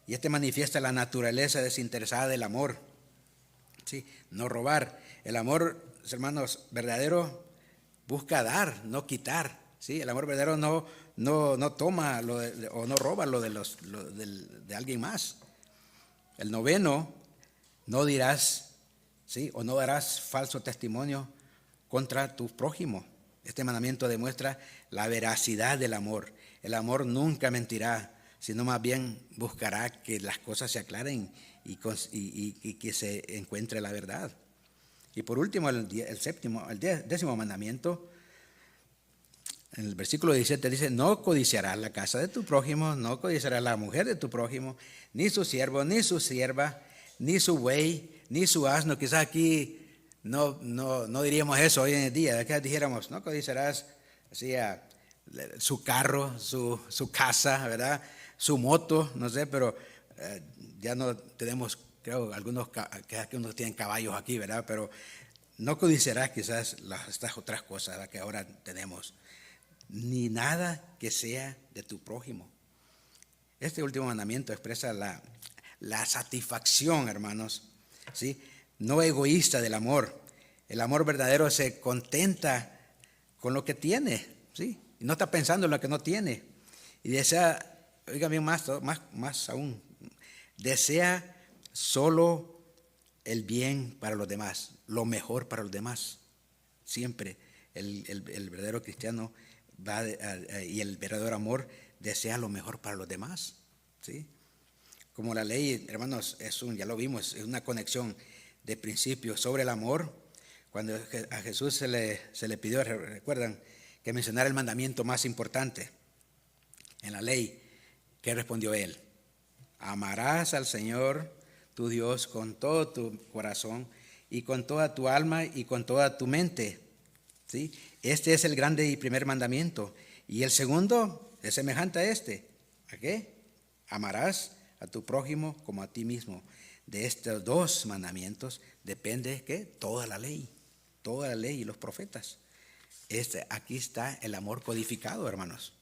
A: Y este manifiesta la naturaleza desinteresada del amor, ¿sí? No robar. El amor, hermanos, verdadero busca dar, no quitar, ¿sí? El amor verdadero no toma o no roba lo de alguien más. El noveno, no dirás, ¿sí?, o no darás falso testimonio contra tu prójimo. Este mandamiento demuestra la veracidad del amor. El amor nunca mentirá, sino más bien buscará que las cosas se aclaren y que se encuentre la verdad. Y por último, el décimo mandamiento, en el versículo 17 dice, no codiciarás la casa de tu prójimo, no codiciarás la mujer de tu prójimo, ni su siervo, ni su sierva, ni su buey, ni su asno. Quizás aquí no diríamos eso hoy en el día, que dijéramos, no codiciarás así, su carro, su casa, ¿verdad? Su moto, no sé, pero ya no tenemos, creo, algunos tienen caballos aquí, ¿verdad? Pero no codiciarás quizás estas otras cosas, ¿verdad?, que ahora tenemos, ni nada que sea de tu prójimo. Este último mandamiento expresa la satisfacción, hermanos, ¿sí?, no egoísta del amor. El amor verdadero se contenta con lo que tiene, ¿sí?, y no está pensando en lo que no tiene. Y desea, oigan bien, más aún, desea solo el bien para los demás, lo mejor para los demás. Siempre el verdadero cristiano y el verdadero amor desea lo mejor para los demás, ¿sí? Como la ley, hermanos, ya lo vimos, es una conexión de principios sobre el amor. Cuando a Jesús se le pidió, recuerdan, que mencionara el mandamiento más importante en la ley, ¿qué respondió él? Amarás al Señor tu Dios con todo tu corazón y con toda tu alma y con toda tu mente, ¿sí? Este es el grande y primer mandamiento. Y el segundo es semejante a este. ¿A qué? Amarás a tu prójimo como a ti mismo. De estos dos mandamientos depende, ¿qué? Toda la ley y los profetas. Aquí está el amor codificado, hermanos.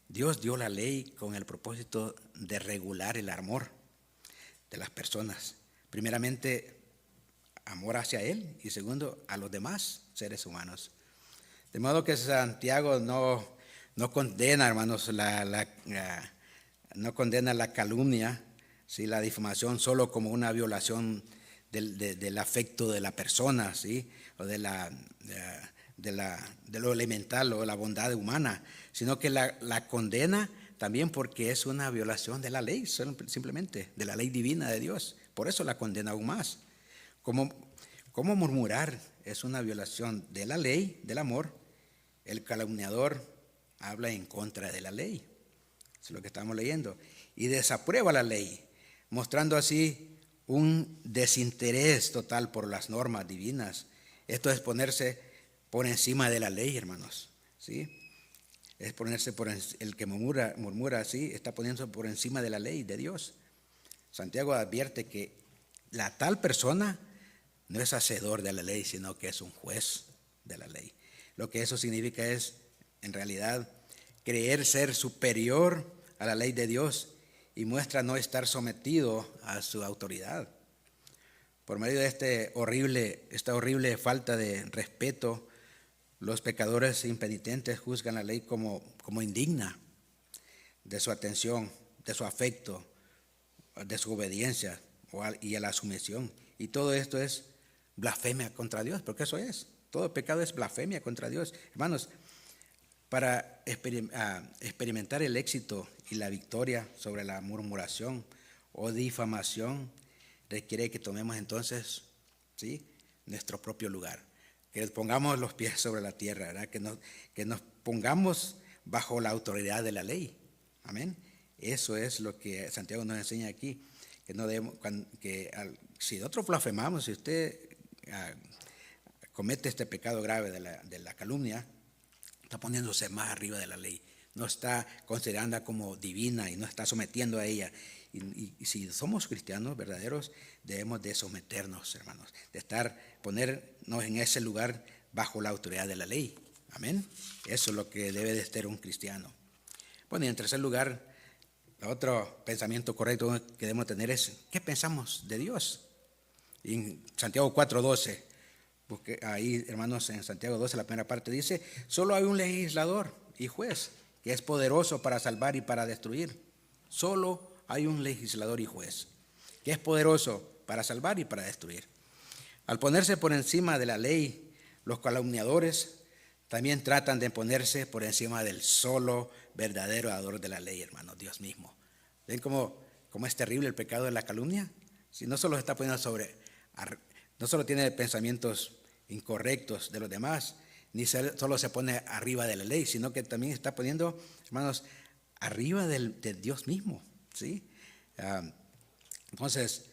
A: Dios dio la ley con el propósito de regular el amor de las personas. Primeramente, amor hacia Él, y segundo, a los demás seres humanos. De modo que Santiago no condena, hermanos, no condena la calumnia, ¿sí?, la difamación solo como una violación del afecto de la persona, ¿sí?, o de lo elemental o de la bondad humana, sino que la condena también porque es una violación de la ley, simplemente, de la ley divina de Dios. Por eso la condena aún más. Como murmurar es una violación de la ley, del amor, el calumniador habla en contra de la ley. Eso es lo que estamos leyendo. Y desaprueba la ley, mostrando así un desinterés total por las normas divinas. Esto es ponerse por encima de la ley, hermanos, ¿sí? Es ponerse el que murmura así, está poniéndose por encima de la ley de Dios. Santiago advierte que la tal persona no es hacedor de la ley, sino que es un juez de la ley. Lo que eso significa es, en realidad, creer ser superior a la ley de Dios y muestra no estar sometido a su autoridad. Por medio de esta horrible falta de respeto, los pecadores impenitentes juzgan la ley como indigna de su atención de su afecto, de su obediencia y a la sumisión. Y todo esto es blasfemia contra Dios, porque eso es. Todo pecado es blasfemia contra Dios. Hermanos, para experimentar el éxito y la victoria sobre la murmuración o difamación, requiere que tomemos entonces, ¿sí?, nuestro propio lugar, que pongamos los pies sobre la tierra, ¿verdad? Que nos pongamos bajo la autoridad de la ley. Amén. Eso es lo que Santiago nos enseña aquí, que no debemos, si nosotros blasfemamos, si usted comete este pecado grave de la calumnia, está poniéndose más arriba de la ley, no está considerándola como divina y no está sometiendo a ella. Y si somos cristianos verdaderos, debemos de someternos, hermanos, de ponernos en ese lugar bajo la autoridad de la ley. Amén. Eso es lo que debe de ser un cristiano. Bueno, y en tercer lugar, otro pensamiento correcto que debemos tener es, ¿qué pensamos de Dios? Y en Santiago 4:12, porque ahí, hermanos, en Santiago 12, la primera parte dice, solo hay un legislador y juez que es poderoso para salvar y para destruir. Solo hay un legislador y juez que es poderoso para salvar y para destruir. Al ponerse por encima de la ley, los calumniadores también tratan de ponerse por encima del solo verdadero dador de la ley, hermanos, Dios mismo. ¿Ven cómo es terrible el pecado de la calumnia? Si no solo está poniendo no solo tiene pensamientos incorrectos de los demás, ni solo se pone arriba de la ley, sino que también está poniendo, hermanos, arriba de Dios mismo, ¿sí? Entonces,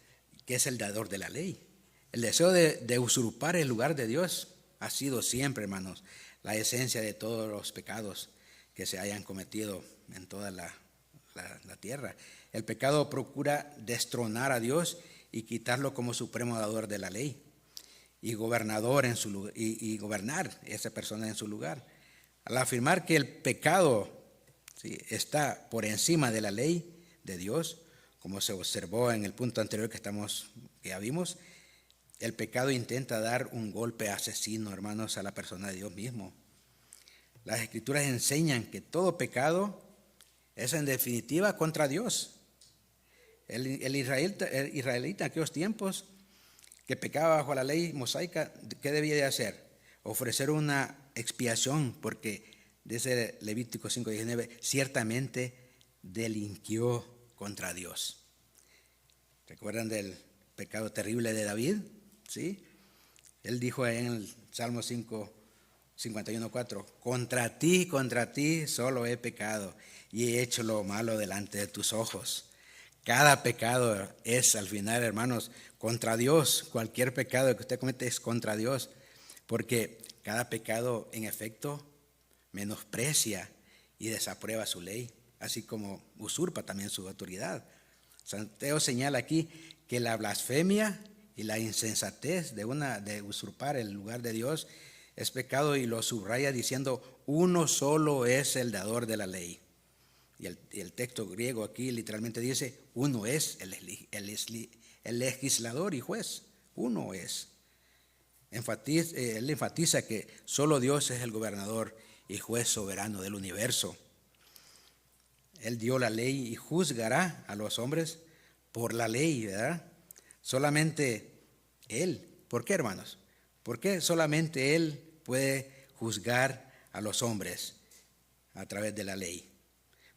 A: ¿qué es el dador de la ley? El deseo de usurpar el lugar de Dios ha sido siempre, hermanos, la esencia de todos los pecados que se hayan cometido en toda la tierra. El pecado procura destronar a Dios y quitarlo como supremo dador de la ley y gobernador en su lugar, y gobernar esa persona en su lugar. Al afirmar que el pecado, ¿sí?, está por encima de la ley de Dios, como se observó en el punto anterior que ya vimos, el pecado intenta dar un golpe asesino, hermanos, a la persona de Dios mismo. Las Escrituras enseñan que todo pecado es en definitiva contra Dios. El israelita en aquellos tiempos que pecaba bajo la ley mosaica, ¿qué debía de hacer? Ofrecer una expiación, porque dice Levítico 5:19, ciertamente delinquió contra Dios. ¿Recuerdan del pecado terrible de David? ¿Sí? Él dijo en el Salmo 51:4, contra ti solo he pecado y he hecho lo malo delante de tus ojos. Cada pecado es, al final, hermanos, contra Dios. Cualquier pecado que usted comete es contra Dios, porque cada pecado, en efecto, menosprecia y desaprueba su ley, así como usurpa también su autoridad. Santiago señala aquí que la blasfemia y la insensatez de usurpar el lugar de Dios es pecado, y lo subraya diciendo, uno solo es el dador de la ley. Y el texto griego aquí literalmente dice, uno es el legislador y juez, uno es. Él enfatiza que solo Dios es el gobernador y juez soberano del universo. Él dio la ley y juzgará a los hombres por la ley, ¿verdad? Solamente Él. ¿Por qué, hermanos? ¿Por qué solamente Él puede juzgar a los hombres a través de la ley?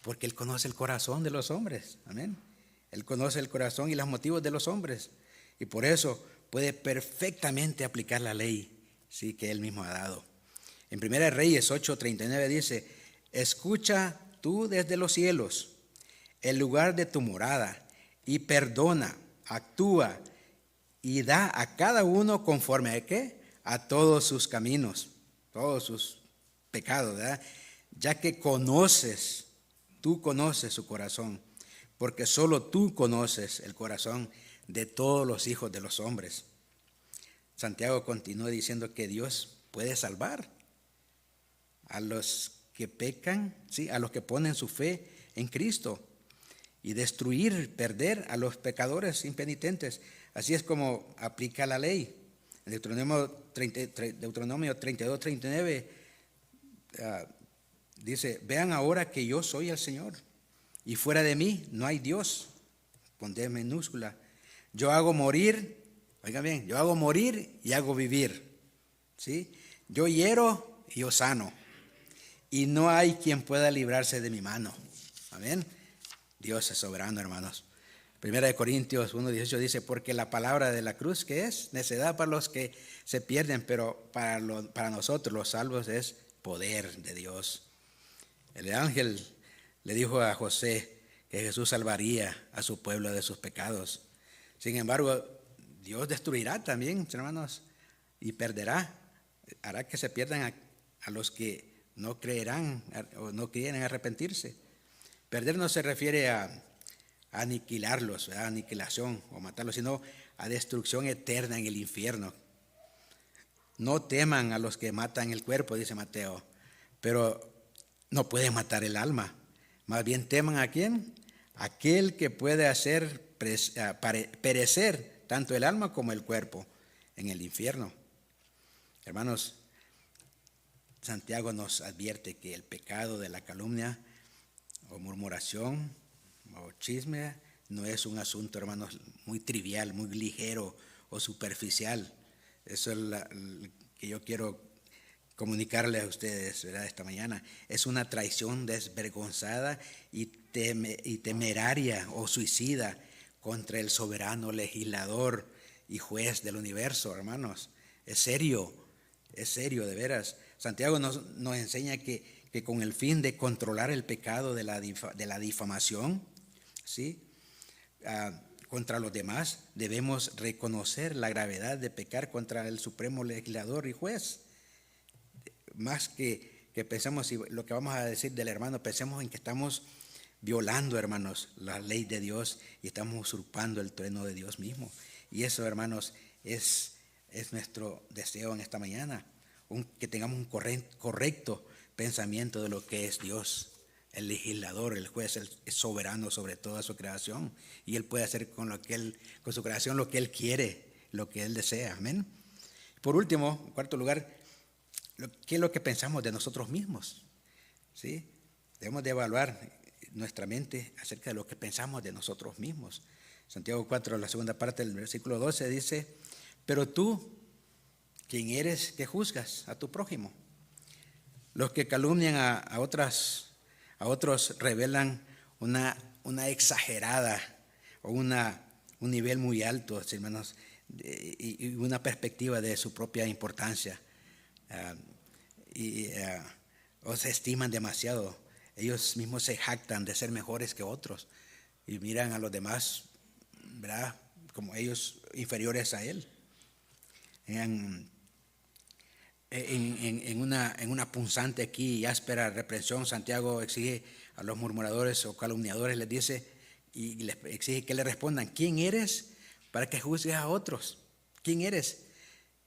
A: Porque Él conoce el corazón de los hombres, amén. Él conoce el corazón y los motivos de los hombres, y por eso puede perfectamente aplicar la ley, sí, que Él mismo ha dado. En 1 Reyes 8:39 dice, escucha tú desde los cielos el lugar de tu morada, y perdona, actúa y da a cada uno conforme a ¿qué? A todos sus caminos, todos sus pecados, ¿verdad? Ya que tú conoces su corazón, porque solo tú conoces el corazón de todos los hijos de los hombres. Santiago continúa diciendo que Dios puede salvar a los que pecan, ¿sí?, a los que ponen su fe en Cristo, y destruir, perder a los pecadores impenitentes. Así es como aplica la ley. En Deuteronomio 32:39 dice, vean ahora que yo soy el Señor. y fuera de mí no hay Dios, con D minúscula. Yo hago morir, oigan bien, yo hago morir y hago vivir, ¿sí? Yo hiero y yo sano, y no hay quien pueda librarse de mi mano. Amén. Dios es soberano, hermanos. Primera de Corintios 1:18 dice, porque la palabra de la cruz, ¿qué es? Necedad para los que se pierden, pero para nosotros los salvos es poder de Dios. El ángel le dijo a José que Jesús salvaría a su pueblo de sus pecados. Sin embargo, Dios destruirá también, hermanos, y perderá. Hará que se pierdan a los que no creerán o no quieren arrepentirse. Perder no se refiere a aniquilarlos, a aniquilación o matarlos, sino a destrucción eterna en el infierno. No teman a los que matan el cuerpo, dice Mateo, pero no pueden matar el alma. Más bien teman ¿a quién? Aquel que puede hacer perecer tanto el alma como el cuerpo en el infierno. Hermanos, Santiago nos advierte que el pecado de la calumnia o murmuración o chisme no es un asunto, hermanos, muy trivial, muy ligero o superficial. Eso es lo que yo quiero comunicarles a ustedes, ¿verdad? Esta mañana. Es una traición desvergonzada y temeraria o suicida contra el soberano legislador y juez del universo, hermanos. Es serio de veras. Santiago nos enseña que con el fin de controlar el pecado de la difamación, ¿sí? Contra los demás, debemos reconocer la gravedad de pecar contra el supremo legislador y juez. Más que pensemos, y lo que vamos a decir del hermano, pensemos en que estamos violando, hermanos, la ley de Dios y estamos usurpando el trono de Dios mismo. Y eso, hermanos, es nuestro deseo en esta mañana, que tengamos un correcto pensamiento de lo que es Dios, el legislador, el juez, el soberano sobre toda su creación, y Él puede hacer con su creación lo que Él quiere, lo que Él desea. Amén. Por último, en cuarto lugar, ¿qué es lo que pensamos de nosotros mismos? ¿Sí? Debemos de evaluar nuestra mente acerca de lo que pensamos de nosotros mismos. Santiago 4, la segunda parte del versículo 12 dice, pero tú, ¿quién eres que juzgas a tu prójimo? Los que calumnian a otros revelan una exagerada o un nivel muy alto, hermanos, y una perspectiva de su propia importancia. O se estiman demasiado. Ellos mismos se jactan de ser mejores que otros y miran a los demás, ¿verdad?, como ellos inferiores a él. En una punzante aquí y áspera reprensión, Santiago exige a los murmuradores o calumniadores, les dice y les exige que le respondan, ¿quién eres para que juzgues a otros? ¿Quién eres?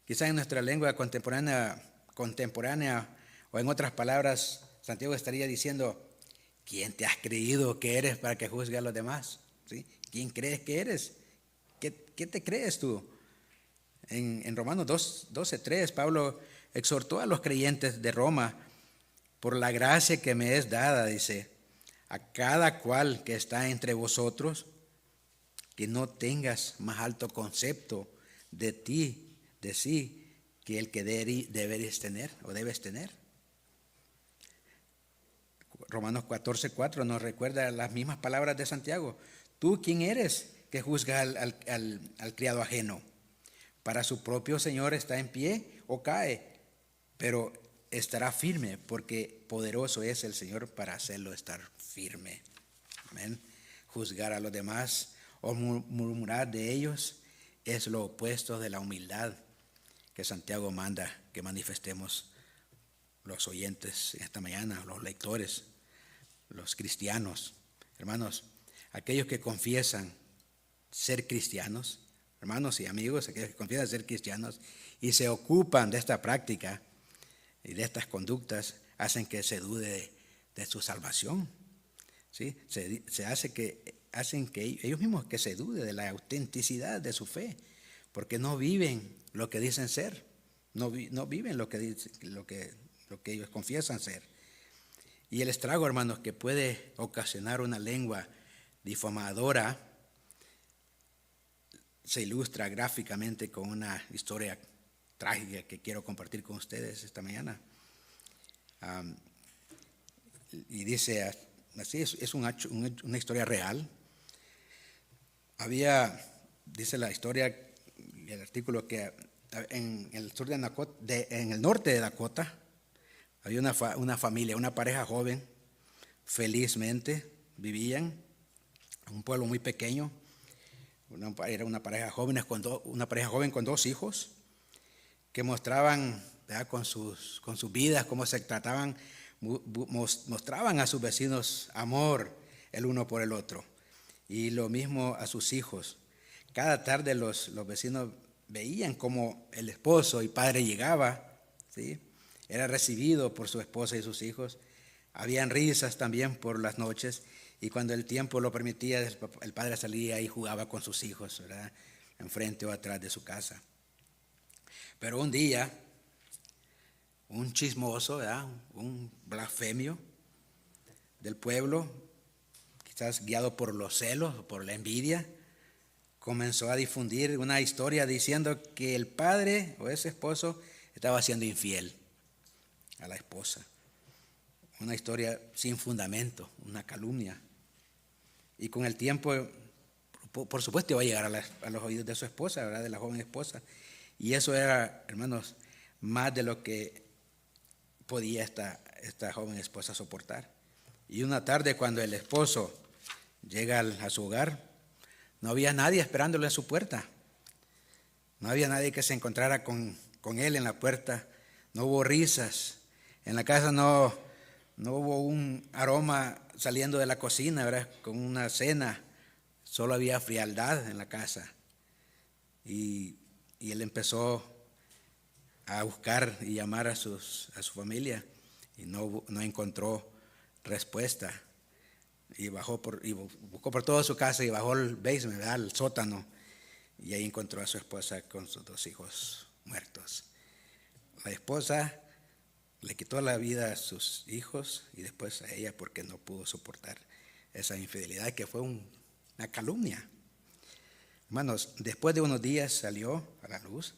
A: Quizás en nuestra lengua contemporánea o en otras palabras, Santiago estaría diciendo, ¿quién te has creído que eres para que juzgue a los demás? ¿Sí? ¿Quién crees que eres? ¿Qué te crees tú? En Romanos 12:3, Pablo exhortó a los creyentes de Roma, por la gracia que me es dada, dice, a cada cual que está entre vosotros, que no tengas más alto concepto de sí, que el que deberes tener o debes tener. Romanos 14:4 nos recuerda las mismas palabras de Santiago. ¿Tú quién eres que juzga al criado ajeno? Para su propio Señor está en pie o cae, pero estará firme, porque poderoso es el Señor para hacerlo estar firme. Amén. Juzgar a los demás o murmurar de ellos es lo opuesto de la humildad que Santiago manda que manifestemos los oyentes esta mañana, los lectores, los cristianos. Hermanos, aquellos que confiesan ser cristianos, hermanos y amigos, aquellos que confiesan ser cristianos y se ocupan de esta práctica y de estas conductas, hacen que se dude de su salvación. ¿Sí? Hacen que ellos mismos que se dude de la autenticidad de su fe, porque no viven lo que dicen ser, no viven lo que ellos confiesan ser. Y el estrago, hermanos, que puede ocasionar una lengua difamadora se ilustra gráficamente con una historia trágica que quiero compartir con ustedes esta mañana. Y dice así, es una historia real. Dice la historia, el artículo, que en el sur en el norte de Dakota, había una familia, una pareja joven, felizmente vivían en un pueblo muy pequeño. Era una pareja joven con 2 hijos que mostraban, ¿verdad?, con sus vidas, cómo se trataban, mostraban a sus vecinos amor el uno por el otro, y lo mismo a sus hijos. Cada tarde los vecinos veían cómo el esposo y padre llegaba, ¿sí? Era recibido por su esposa y sus hijos. Habían risas también por las noches, y cuando el tiempo lo permitía, el padre salía y jugaba con sus hijos, ¿verdad?, enfrente o atrás de su casa. Pero un día, un chismoso, ¿verdad?, un blasfemio del pueblo, quizás guiado por los celos o por la envidia, comenzó a difundir una historia diciendo que el padre o ese esposo estaba siendo infiel a la esposa. Una historia sin fundamento, una calumnia. Y con el tiempo, por supuesto, iba a llegar a los oídos de su esposa, ¿verdad?, de la joven esposa. Y eso era, hermanos, más de lo que podía esta joven esposa soportar. Y una tarde, cuando el esposo llega a su hogar, no había nadie esperándolo en su puerta. No había nadie que se encontrara con él en la puerta. No hubo risas. En la casa no hubo un aroma saliendo de la cocina, ¿verdad?, con una cena. Solo había frialdad en la casa. Y él empezó a buscar y llamar a su familia, y no encontró respuesta. Y buscó por toda su casa y bajó al basement, ¿verdad?, al sótano, y ahí encontró a su esposa con sus 2 hijos muertos. La esposa le quitó la vida a sus hijos y después a ella, porque no pudo soportar esa infidelidad, que fue una calumnia. Hermanos, después de unos días salió a la luz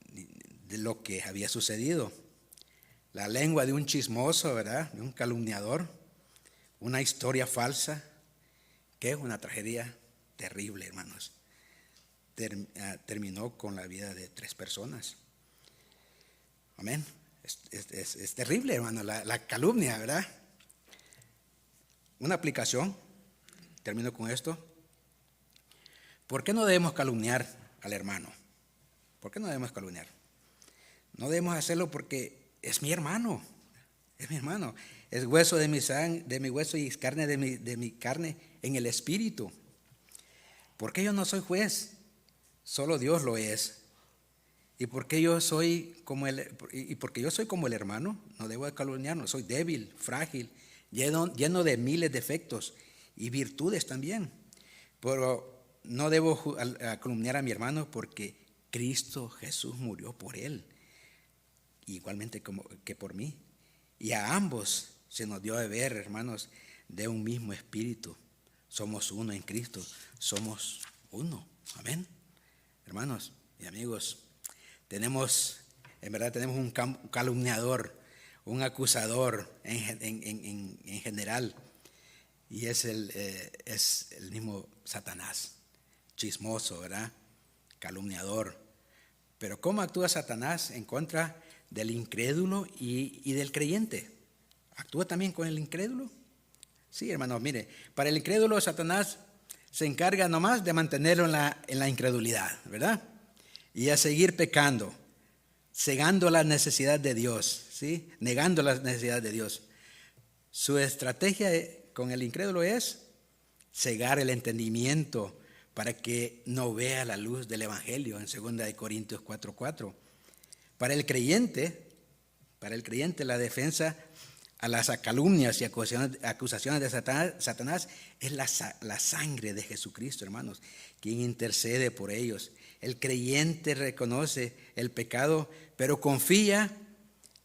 A: de lo que había sucedido. La lengua de un chismoso, ¿verdad?, de un calumniador, una historia falsa, que es una tragedia terrible, hermanos. Terminó con la vida de 3 personas. Amén. Es terrible, hermano, la calumnia, ¿verdad? Una aplicación, termino con esto. ¿Por qué no debemos calumniar al hermano? ¿Por qué no debemos calumniar? No debemos hacerlo porque es mi hermano, es hueso de mi hueso y carne de mi carne en el espíritu. Porque yo no soy juez, solo Dios lo es. Y porque yo soy como el hermano, no debo calumniarlo. Soy débil, frágil, lleno de miles de defectos y virtudes también. Pero no debo calumniar a mi hermano, porque Cristo Jesús murió por él, igualmente que por mí. Y a ambos se nos dio a beber, hermanos, de un mismo espíritu. Somos uno en Cristo, somos uno. Amén. Hermanos y amigos, tenemos un calumniador, un acusador en general, y es el mismo Satanás, chismoso, ¿verdad?, calumniador. Pero ¿cómo actúa Satanás en contra del incrédulo y del creyente? ¿Actúa también con el incrédulo? Sí, hermanos, mire, para el incrédulo Satanás se encarga nomás de mantenerlo en la incredulidad, ¿verdad?, y a seguir pecando, cegando la necesidad de Dios, ¿sí?, negando la necesidad de Dios. Su estrategia con el incrédulo es cegar el entendimiento para que no vea la luz del Evangelio, en 2 Corintios 4:4. Para el creyente, la defensa a las calumnias y acusaciones de Satanás es la sangre de Jesucristo, hermanos, quien intercede por ellos. El creyente reconoce el pecado, pero confía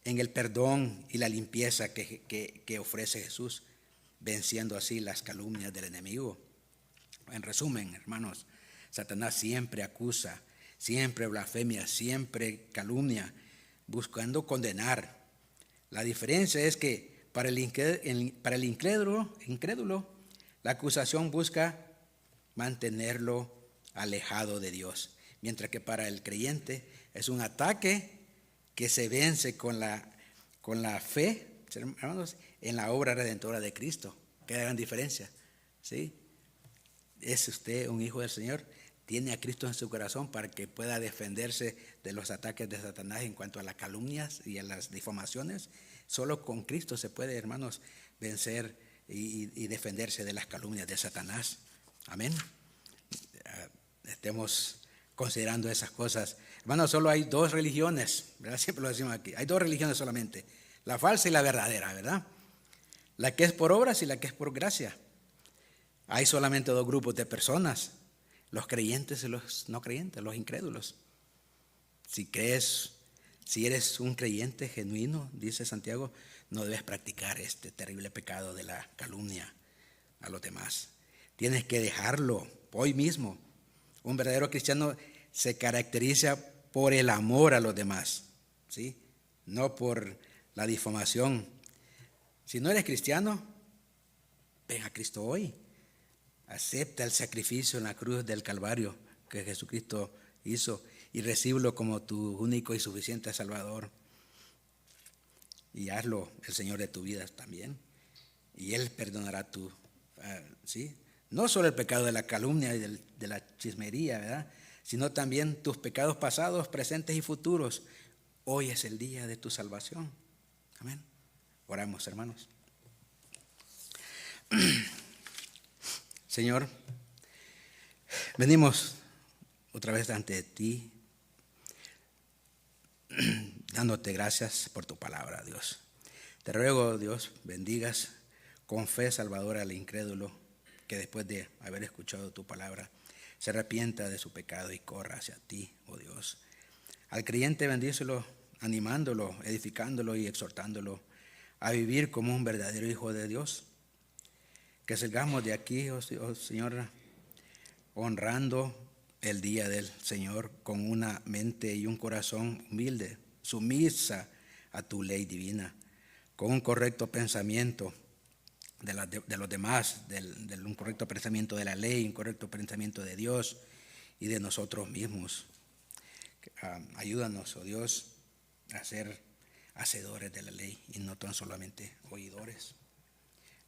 A: en el perdón y la limpieza que ofrece Jesús, venciendo así las calumnias del enemigo. En resumen, hermanos, Satanás siempre acusa, siempre blasfemia, siempre calumnia, buscando condenar. La diferencia es que para el incrédulo, la acusación busca mantenerlo alejado de Dios, mientras que para el creyente es un ataque que se vence con la fe, hermanos, en la obra redentora de Cristo. Qué gran diferencia, ¿sí? ¿Es usted un hijo del Señor? ¿Tiene a Cristo en su corazón para que pueda defenderse de los ataques de Satanás en cuanto a las calumnias y a las difamaciones? Solo con Cristo se puede, hermanos, vencer y defenderse de las calumnias de Satanás. Amén. Estemos considerando esas cosas. Hermanos, solo hay dos religiones, ¿verdad? Siempre lo decimos aquí. Hay dos religiones solamente, la falsa y la verdadera, ¿verdad? La que es por obras y la que es por gracia. Hay solamente dos grupos de personas, los creyentes y los no creyentes, los incrédulos. Si eres un creyente genuino, dice Santiago, no debes practicar este terrible pecado de la calumnia a los demás. Tienes que dejarlo hoy mismo. Un verdadero cristiano se caracteriza por el amor a los demás, ¿sí? No por la difamación. Si no eres cristiano, ven a Cristo hoy. Acepta el sacrificio en la cruz del Calvario que Jesucristo hizo y recíbelo como tu único y suficiente Salvador. Y hazlo el Señor de tu vida también. Y Él perdonará ¿sí? No solo el pecado de la calumnia y de la chismería, ¿verdad? Sino también tus pecados pasados, presentes y futuros. Hoy es el día de tu salvación. Amén. Oramos, hermanos. Señor, venimos otra vez ante ti, dándote gracias por tu palabra, Dios. Te ruego, Dios, bendigas con fe salvadora al incrédulo que después de haber escuchado tu palabra se arrepienta de su pecado y corra hacia ti, oh Dios. Al creyente bendícelo, animándolo, edificándolo y exhortándolo a vivir como un verdadero hijo de Dios. Que salgamos de aquí, oh Señor, honrando el día del Señor con una mente y un corazón humilde, sumisa a tu ley divina, con un correcto pensamiento de los demás, un correcto pensamiento de la ley, un correcto pensamiento de Dios y de nosotros mismos. Ayúdanos, oh Dios, a ser hacedores de la ley y no tan solamente oidores.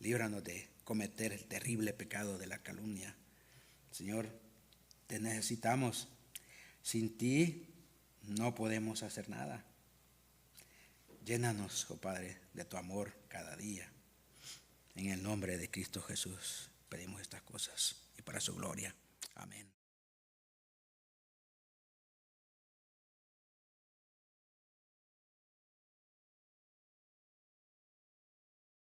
A: Líbranos de cometer el terrible pecado de la calumnia. Señor, te necesitamos. Sin ti no podemos hacer nada. Llénanos, oh Padre, de tu amor cada día. En el nombre de Cristo Jesús pedimos estas cosas y para su gloria. Amén.